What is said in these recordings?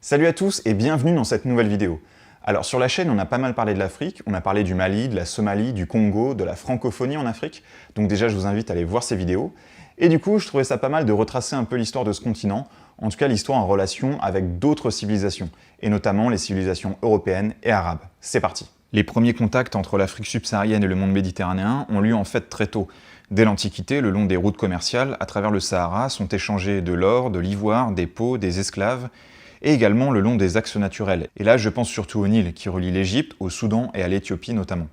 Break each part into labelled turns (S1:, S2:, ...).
S1: Salut à tous et bienvenue dans cette nouvelle vidéo. Alors sur la chaîne, on a pas mal parlé de l'Afrique, on a parlé du Mali, de la Somalie, du Congo, de la francophonie en Afrique, donc déjà je vous invite à aller voir ces vidéos. Et du coup, je trouvais ça pas mal de retracer un peu l'histoire de ce continent, en tout cas l'histoire en relation avec d'autres civilisations, et notamment les civilisations européennes et arabes. C'est parti. Les premiers contacts entre l'Afrique subsaharienne et le monde méditerranéen ont lieu en fait très tôt. Dès l'Antiquité, le long des routes commerciales, à travers le Sahara, sont échangés de l'or, de l'ivoire, des peaux, des esclaves, et également le long des axes naturels. Et là, je pense surtout au Nil, qui relie l'Égypte, au Soudan et à l'Éthiopie notamment.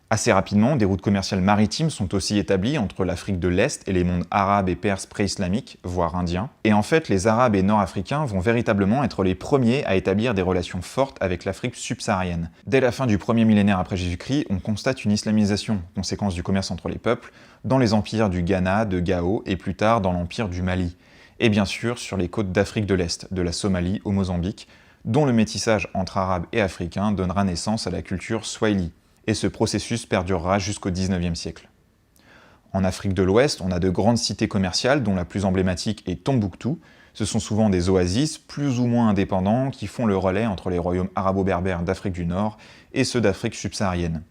S1: Assez rapidement, des routes commerciales maritimes sont aussi établies entre l'Afrique de l'Est et les mondes arabes et perses pré-islamiques, voire indiens. Et en fait, les Arabes et Nord-Africains vont véritablement être les premiers à établir des relations fortes avec l'Afrique subsaharienne. Dès la fin du 1er millénaire après Jésus-Christ, on constate une islamisation, conséquence du commerce entre les peuples, dans les empires du Ghana, de Gao et plus tard dans l'empire du Mali. Et bien sûr sur les côtes d'Afrique de l'Est, de la Somalie au Mozambique, dont le métissage entre Arabes et Africains donnera naissance à la culture Swahili. Et ce processus perdurera jusqu'au 19e siècle. En Afrique de l'Ouest, on a de grandes cités commerciales, dont la plus emblématique est Tombouctou. Ce sont souvent des oasis, plus ou moins indépendants, qui font le relais entre les royaumes arabo-berbères d'Afrique du Nord et ceux d'Afrique subsaharienne.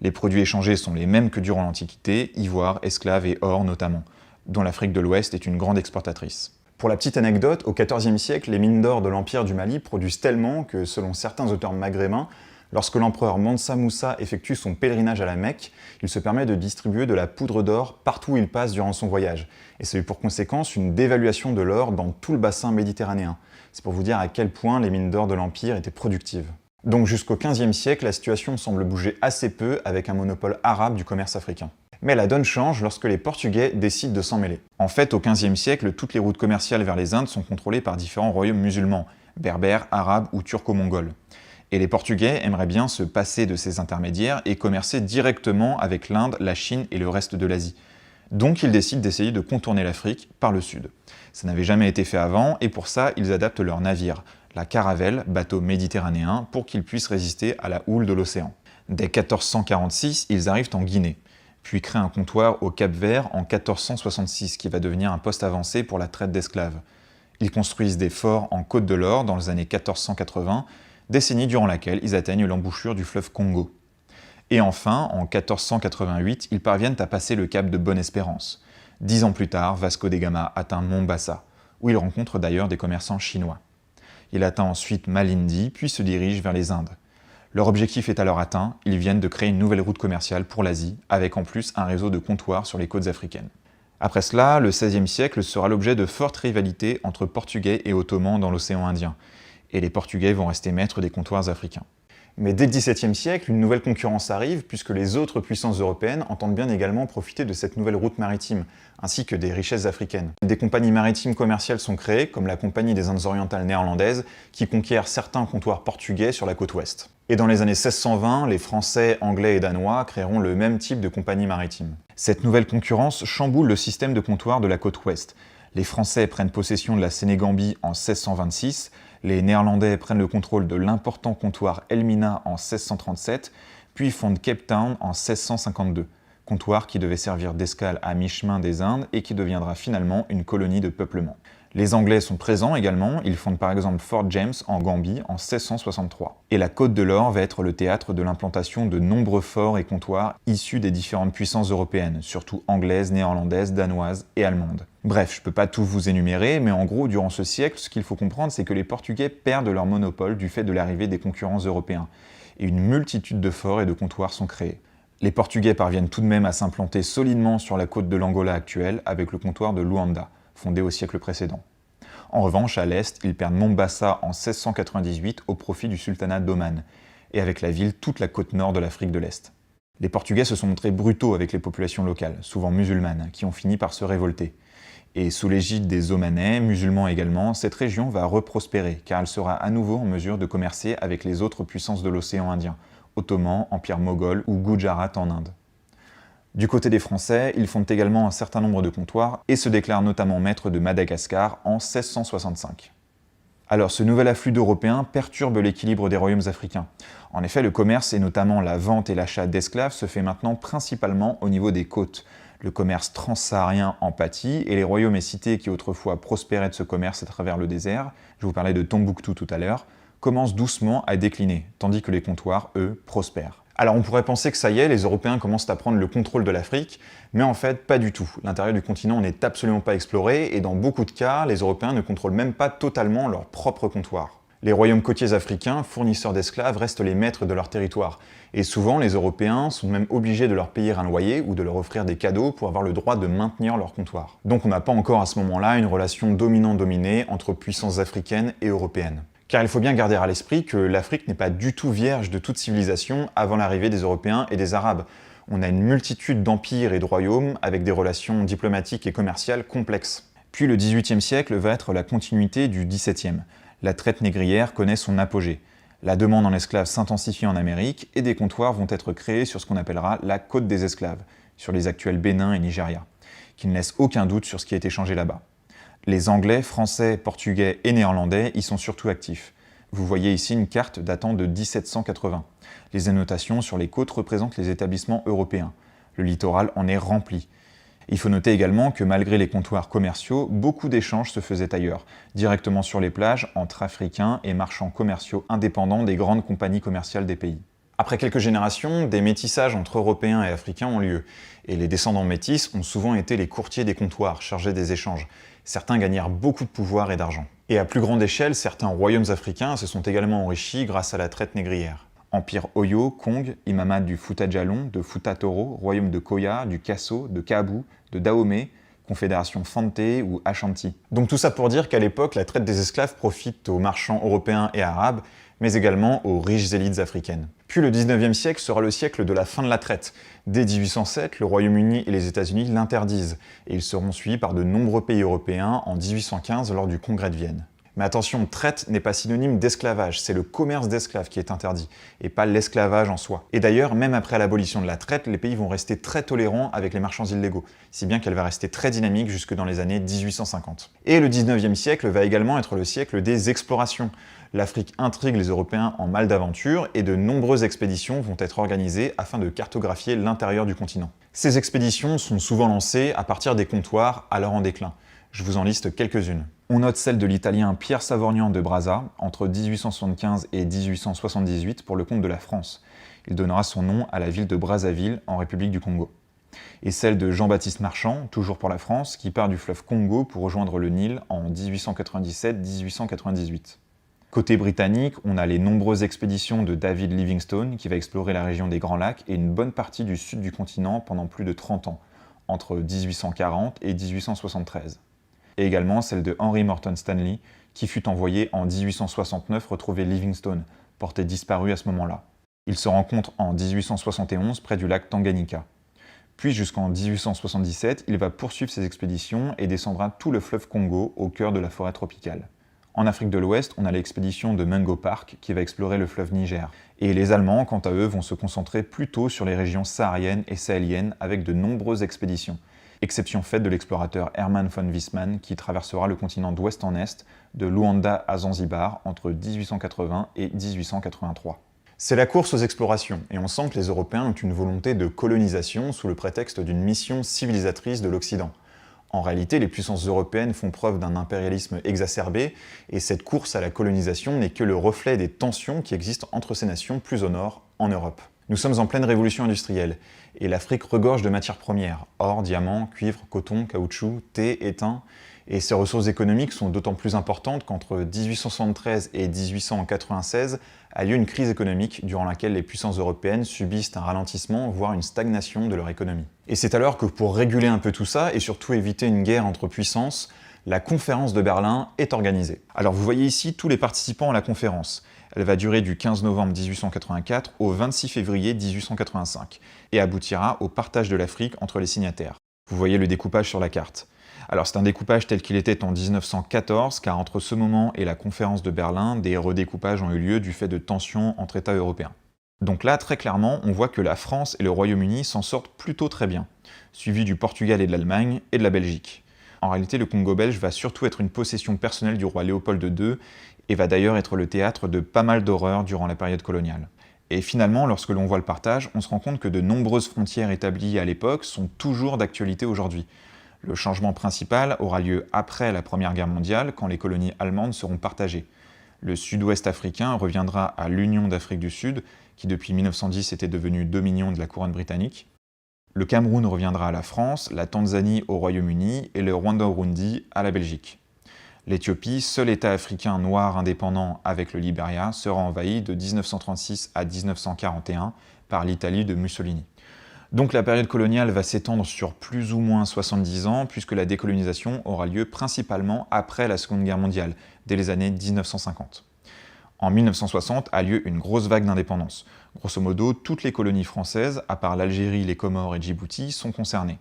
S1: Les produits échangés sont les mêmes que durant l'Antiquité, ivoire, esclaves et or notamment, dont l'Afrique de l'Ouest est une grande exportatrice. Pour la petite anecdote, au XIVe siècle, les mines d'or de l'Empire du Mali produisent tellement que, selon certains auteurs maghrébins, lorsque l'empereur Mansa Moussa effectue son pèlerinage à la Mecque, il se permet de distribuer de la poudre d'or partout où il passe durant son voyage. Et ça a eu pour conséquence une dévaluation de l'or dans tout le bassin méditerranéen. C'est pour vous dire à quel point les mines d'or de l'Empire étaient productives. Donc jusqu'au XVe siècle, la situation semble bouger assez peu avec un monopole arabe du commerce africain. Mais la donne change lorsque les Portugais décident de s'en mêler. En fait, au XVe siècle, toutes les routes commerciales vers les Indes sont contrôlées par différents royaumes musulmans, berbères, arabes ou turco-mongols. Et les Portugais aimeraient bien se passer de ces intermédiaires et commercer directement avec l'Inde, la Chine et le reste de l'Asie. Donc ils décident d'essayer de contourner l'Afrique par le sud. Ça n'avait jamais été fait avant et pour ça ils adaptent leurs navires, la caravelle, bateau méditerranéen, pour qu'ils puissent résister à la houle de l'océan. Dès 1446, ils arrivent en Guinée, puis créent un comptoir au Cap-Vert en 1466 qui va devenir un poste avancé pour la traite d'esclaves. Ils construisent des forts en Côte de l'Or dans les années 1480, décennie durant laquelle ils atteignent l'embouchure du fleuve Congo. Et enfin, en 1488, ils parviennent à passer le cap de Bonne-Espérance. 10 ans plus tard, Vasco de Gama atteint Mombasa, où il rencontre d'ailleurs des commerçants chinois. Il atteint ensuite Malindi, puis se dirige vers les Indes. Leur objectif est alors atteint, ils viennent de créer une nouvelle route commerciale pour l'Asie, avec en plus un réseau de comptoirs sur les côtes africaines. Après cela, le XVIe siècle sera l'objet de fortes rivalités entre Portugais et Ottomans dans l'océan Indien, et les Portugais vont rester maîtres des comptoirs africains. Mais dès le XVIIe siècle, une nouvelle concurrence arrive puisque les autres puissances européennes entendent bien également profiter de cette nouvelle route maritime, ainsi que des richesses africaines. Des compagnies maritimes commerciales sont créées, comme la Compagnie des Indes orientales néerlandaises, qui conquiert certains comptoirs portugais sur la côte ouest. Et dans les années 1620, les Français, Anglais et Danois créeront le même type de compagnie maritime. Cette nouvelle concurrence chamboule le système de comptoirs de la côte ouest. Les Français prennent possession de la Sénégambie en 1626, les Néerlandais prennent le contrôle de l'important comptoir Elmina en 1637, puis fondent Cape Town en 1652, comptoir qui devait servir d'escale à mi-chemin des Indes et qui deviendra finalement une colonie de peuplement. Les Anglais sont présents également, ils fondent par exemple Fort James en Gambie en 1663. Et la Côte de l'Or va être le théâtre de l'implantation de nombreux forts et comptoirs issus des différentes puissances européennes, surtout anglaises, néerlandaises, danoises et allemandes. Bref, je peux pas tout vous énumérer, mais en gros, durant ce siècle, ce qu'il faut comprendre, c'est que les Portugais perdent leur monopole du fait de l'arrivée des concurrents européens, et une multitude de forts et de comptoirs sont créés. Les Portugais parviennent tout de même à s'implanter solidement sur la côte de l'Angola actuelle avec le comptoir de Luanda, fondé au siècle précédent. En revanche, à l'est, ils perdent Mombasa en 1698 au profit du sultanat d'Oman, et avec la ville toute la côte nord de l'Afrique de l'Est. Les Portugais se sont montrés brutaux avec les populations locales, souvent musulmanes, qui ont fini par se révolter. Et sous l'égide des Omanais, musulmans également, cette région va reprospérer, car elle sera à nouveau en mesure de commercer avec les autres puissances de l'océan Indien, Ottoman, Empire moghol ou Gujarat en Inde. Du côté des Français, ils fondent également un certain nombre de comptoirs et se déclarent notamment maîtres de Madagascar en 1665. Alors ce nouvel afflux d'Européens perturbe l'équilibre des royaumes africains. En effet, le commerce et notamment la vente et l'achat d'esclaves se fait maintenant principalement au niveau des côtes. Le commerce transsaharien en pâtit, et les royaumes et cités qui autrefois prospéraient de ce commerce à travers le désert, je vous parlais de Tombouctou tout à l'heure, commencent doucement à décliner, tandis que les comptoirs, eux, prospèrent. Alors on pourrait penser que ça y est, les Européens commencent à prendre le contrôle de l'Afrique, mais en fait pas du tout. L'intérieur du continent n'est absolument pas exploré, et dans beaucoup de cas, les Européens ne contrôlent même pas totalement leur propre comptoir. Les royaumes côtiers africains, fournisseurs d'esclaves, restent les maîtres de leur territoire. Et souvent, les Européens sont même obligés de leur payer un loyer ou de leur offrir des cadeaux pour avoir le droit de maintenir leur comptoir. Donc on n'a pas encore à ce moment-là une relation dominant-dominée entre puissances africaines et européennes. Car il faut bien garder à l'esprit que l'Afrique n'est pas du tout vierge de toute civilisation avant l'arrivée des Européens et des Arabes. On a une multitude d'empires et de royaumes avec des relations diplomatiques et commerciales complexes. Puis le XVIIIe siècle va être la continuité du XVIIe. La traite négrière connaît son apogée. La demande en esclaves s'intensifie en Amérique et des comptoirs vont être créés sur ce qu'on appellera la côte des esclaves, sur les actuels Bénin et Nigeria, qui ne laissent aucun doute sur ce qui est échangé là-bas. Les Anglais, Français, Portugais et Néerlandais y sont surtout actifs. Vous voyez ici une carte datant de 1780. Les annotations sur les côtes représentent les établissements européens. Le littoral en est rempli. Il faut noter également que malgré les comptoirs commerciaux, beaucoup d'échanges se faisaient ailleurs, directement sur les plages, entre Africains et marchands commerciaux indépendants des grandes compagnies commerciales des pays. Après quelques générations, des métissages entre Européens et Africains ont lieu, et les descendants métis ont souvent été les courtiers des comptoirs, chargés des échanges. Certains gagnèrent beaucoup de pouvoir et d'argent. Et à plus grande échelle, certains royaumes africains se sont également enrichis grâce à la traite négrière. Empire Oyo, Kong, Imamad du Fouta Djallon, de Fouta Toro, royaume de Koya, du Kasso, de Kaabu, de Dahomey, confédération Fante ou Ashanti. Donc tout ça pour dire qu'à l'époque, la traite des esclaves profite aux marchands européens et arabes, mais également aux riches élites africaines. Puis le 19e siècle sera le siècle de la fin de la traite. Dès 1807, le Royaume-Uni et les États-Unis l'interdisent, et ils seront suivis par de nombreux pays européens en 1815 lors du Congrès de Vienne. Mais attention, traite n'est pas synonyme d'esclavage, c'est le commerce d'esclaves qui est interdit, et pas l'esclavage en soi. Et d'ailleurs, même après l'abolition de la traite, les pays vont rester très tolérants avec les marchands illégaux, si bien qu'elle va rester très dynamique jusque dans les années 1850. Et le 19e siècle va également être le siècle des explorations. L'Afrique intrigue les Européens en mal d'aventure, et de nombreuses expéditions vont être organisées afin de cartographier l'intérieur du continent. Ces expéditions sont souvent lancées à partir des comptoirs alors en déclin. Je vous en liste quelques-unes. On note celle de l'Italien Pierre Savorgnan de Brazza, entre 1875 et 1878 pour le compte de la France. Il donnera son nom à la ville de Brazzaville, en République du Congo. Et celle de Jean-Baptiste Marchand, toujours pour la France, qui part du fleuve Congo pour rejoindre le Nil en 1897-1898. Côté britannique, on a les nombreuses expéditions de David Livingstone, qui va explorer la région des Grands Lacs et une bonne partie du sud du continent pendant plus de 30 ans, entre 1840 et 1873. Et également celle de Henry Morton Stanley, qui fut envoyé en 1869 retrouver Livingstone, porté disparu à ce moment-là. Il se rencontre en 1871 près du lac Tanganyika. Puis jusqu'en 1877, il va poursuivre ses expéditions et descendra tout le fleuve Congo au cœur de la forêt tropicale. En Afrique de l'Ouest, on a l'expédition de Mungo Park qui va explorer le fleuve Niger. Et les Allemands, quant à eux, vont se concentrer plutôt sur les régions sahariennes et sahéliennes avec de nombreuses expéditions. Exception faite de l'explorateur Hermann von Wissmann qui traversera le continent d'ouest en est, de Luanda à Zanzibar entre 1880 et 1883. C'est la course aux explorations, et on sent que les Européens ont une volonté de colonisation sous le prétexte d'une mission civilisatrice de l'Occident. En réalité, les puissances européennes font preuve d'un impérialisme exacerbé, et cette course à la colonisation n'est que le reflet des tensions qui existent entre ces nations plus au nord, en Europe. Nous sommes en pleine révolution industrielle, et l'Afrique regorge de matières premières, or, diamants, cuivre, coton, caoutchouc, thé, étain, et ces ressources économiques sont d'autant plus importantes qu'entre 1873 et 1896 a lieu une crise économique durant laquelle les puissances européennes subissent un ralentissement, voire une stagnation de leur économie. Et c'est alors que pour réguler un peu tout ça, et surtout éviter une guerre entre puissances, la conférence de Berlin est organisée. Alors vous voyez ici tous les participants à la conférence. Elle va durer du 15 novembre 1884 au 26 février 1885 et aboutira au partage de l'Afrique entre les signataires. Vous voyez le découpage sur la carte. Alors c'est un découpage tel qu'il était en 1914, car entre ce moment et la conférence de Berlin, des redécoupages ont eu lieu du fait de tensions entre États européens. Donc là, très clairement, on voit que la France et le Royaume-Uni s'en sortent plutôt très bien, suivis du Portugal et de l'Allemagne et de la Belgique. En réalité, le Congo belge va surtout être une possession personnelle du roi Léopold II et va d'ailleurs être le théâtre de pas mal d'horreurs durant la période coloniale. Et finalement, lorsque l'on voit le partage, on se rend compte que de nombreuses frontières établies à l'époque sont toujours d'actualité aujourd'hui. Le changement principal aura lieu après la Première Guerre mondiale, quand les colonies allemandes seront partagées. Le sud-ouest africain reviendra à l'Union d'Afrique du Sud, qui depuis 1910 était devenue dominion de la couronne britannique. Le Cameroun reviendra à la France, la Tanzanie au Royaume-Uni et le Rwanda-Burundi à la Belgique. L'Éthiopie, seul État africain noir indépendant avec le Libéria, sera envahi de 1936 à 1941 par l'Italie de Mussolini. Donc la période coloniale va s'étendre sur plus ou moins 70 ans, puisque la décolonisation aura lieu principalement après la Seconde Guerre mondiale, dès les années 1950. En 1960 a lieu une grosse vague d'indépendance. Grosso modo, toutes les colonies françaises, à part l'Algérie, les Comores et Djibouti, sont concernées.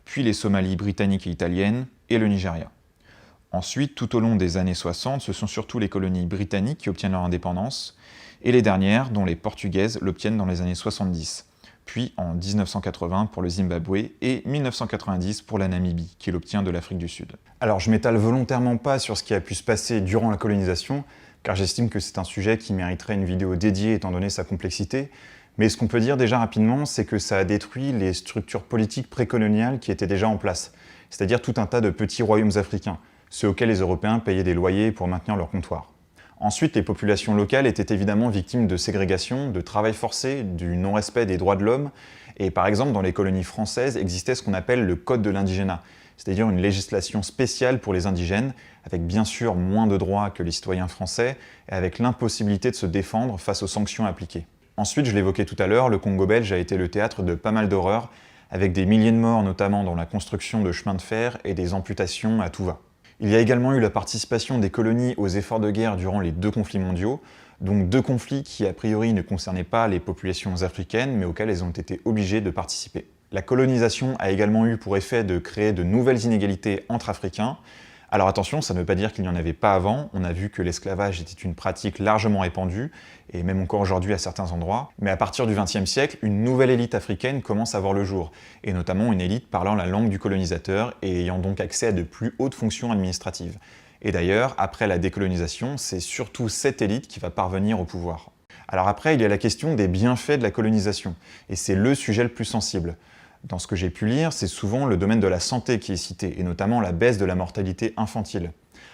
S1: Puis les Somalies britanniques et italiennes, et le Nigeria. Ensuite, tout au long des années 60, ce sont surtout les colonies britanniques qui obtiennent leur indépendance, et les dernières, dont les portugaises, l'obtiennent dans les années 70, puis en 1980 pour le Zimbabwe et 1990 pour la Namibie, qui l'obtient de l'Afrique du Sud. Alors je m'étale volontairement pas sur ce qui a pu se passer durant la colonisation, car j'estime que c'est un sujet qui mériterait une vidéo dédiée étant donné sa complexité, mais ce qu'on peut dire déjà rapidement, c'est que ça a détruit les structures politiques précoloniales qui étaient déjà en place, c'est-à-dire tout un tas de petits royaumes africains, ceux auxquels les Européens payaient des loyers pour maintenir leur comptoir. Ensuite, les populations locales étaient évidemment victimes de ségrégation, de travail forcé, du non-respect des droits de l'homme, et par exemple dans les colonies françaises existait ce qu'on appelle le Code de l'indigénat, c'est-à-dire une législation spéciale pour les indigènes, avec bien sûr moins de droits que les citoyens français, et avec l'impossibilité de se défendre face aux sanctions appliquées. Ensuite, je l'évoquais tout à l'heure, le Congo belge a été le théâtre de pas mal d'horreurs, avec des milliers de morts notamment dans la construction de chemins de fer et des amputations à tout va. Il y a également eu la participation des colonies aux efforts de guerre durant les deux conflits mondiaux, donc deux conflits qui a priori ne concernaient pas les populations africaines, mais auxquels elles ont été obligées de participer. La colonisation a également eu pour effet de créer de nouvelles inégalités entre Africains. Alors attention, ça ne veut pas dire qu'il n'y en avait pas avant, on a vu que l'esclavage était une pratique largement répandue, et même encore aujourd'hui à certains endroits, mais à partir du XXe siècle, une nouvelle élite africaine commence à voir le jour, et notamment une élite parlant la langue du colonisateur et ayant donc accès à de plus hautes fonctions administratives. Et d'ailleurs, après la décolonisation, c'est surtout cette élite qui va parvenir au pouvoir. Alors après, il y a la question des bienfaits de la colonisation, et c'est le sujet le plus sensible. Dans ce que j'ai pu lire, c'est souvent le domaine de la santé qui est cité, et notamment la baisse de la mortalité infantile.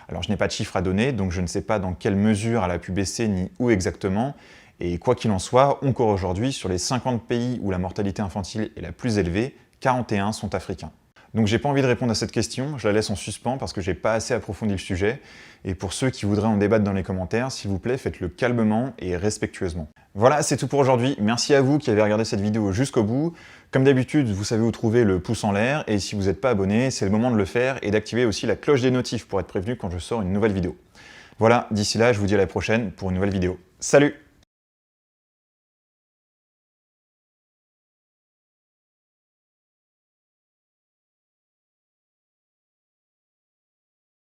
S1: Alors je n'ai pas de chiffres à donner, donc je ne sais pas dans quelle mesure elle a pu baisser ni où exactement, et quoi qu'il en soit, encore aujourd'hui, sur les 50 pays où la mortalité infantile est la plus élevée, 41 sont africains. Donc j'ai pas envie de répondre à cette question, je la laisse en suspens parce que j'ai pas assez approfondi le sujet, et pour ceux qui voudraient en débattre dans les commentaires, s'il vous plaît, faites-le calmement et respectueusement. Voilà, c'est tout pour aujourd'hui, merci à vous qui avez regardé cette vidéo jusqu'au bout. Comme d'habitude, vous savez où trouver le pouce en l'air, et si vous n'êtes pas abonné, c'est le moment de le faire, et d'activer aussi la cloche des notifs pour être prévenu quand je sors une nouvelle vidéo. Voilà, d'ici là, je vous dis à la prochaine pour une nouvelle vidéo. Salut!